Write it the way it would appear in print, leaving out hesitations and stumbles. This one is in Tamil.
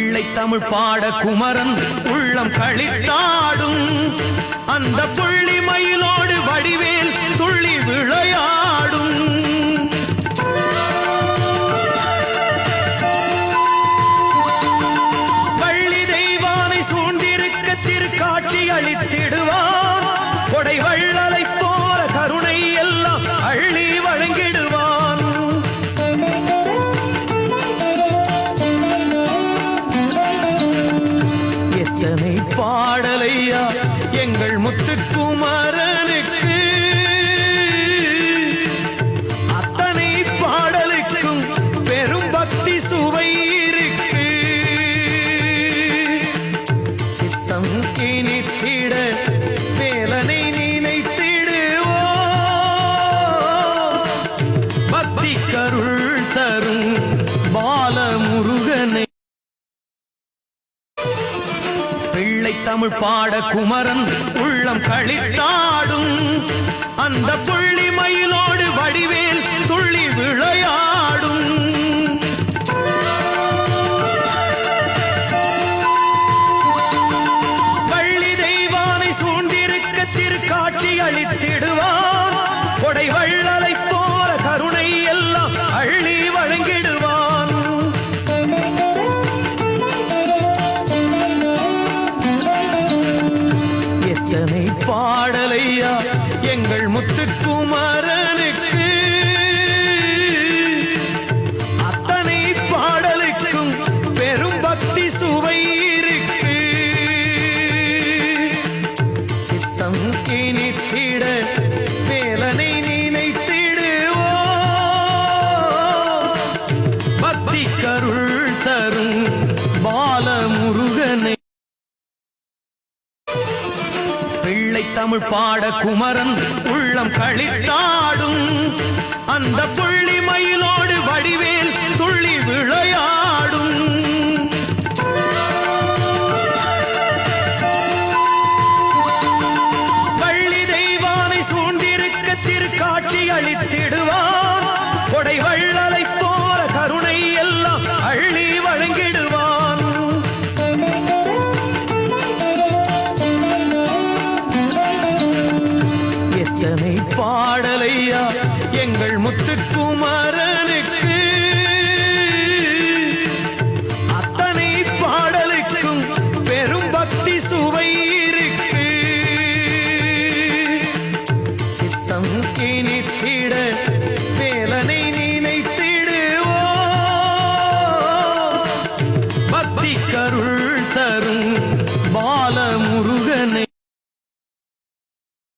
பிள்ளை தமிழ் பாட குமரன் உள்ளம் களித்தாடும் அந்த புள்ளி மயிலோடு வடிவேல் துள்ளி விளையாடும். வள்ளி தெய்வானை சூழ்ந்திருக்க திருக்காட்சி அளித்திடுவான். கொடை வள்ளலை போல கருணை எல்லாம் அள்ளி வழங்கிடுவான். எத்தனை பாடலையா எங்கள் முத்துக்குமரனுக்கு, அத்தனை பாடலுக்கும் பெரும் பக்தி சுவை இருக்கு. சித்தம் இனித்திட வேலனை நினைத்திடுவோ, பக்தி கருள் தரும் பாலமுருகனை. பிள்ளை தமிழ் பாட குமரன் உள்ளம் களித்தாடும் அந்த புள்ளி மயிலோடு வடிவேல் துள்ளி விளையாடும். வள்ளி தெய்வானை சூழ்ந்திருக்க திருக்காட்சி அளித்திடுவான். கொடை வள்ளலை போல கருணை எல்லாம் அள்ளி வழங்கிடுவான். எத்தனை பாடலையா எங்கள் முத்துக்குமரனுக்கு, அத்தனை பாடலுக்கும் பெரும் பக்தி சுவை இருக்கு. சித்தம் இனித்திட வேலனை நினைத்திடுவோ, பக்தி கருள் தரும் பாலமுருகனை. பிள்ளை தமிழ் பாட குமரன் உள்ளம் களித்தாடும் அந்த புள்ளி மயிலோடு வடிவேல் துள்ளி விளையாடும்.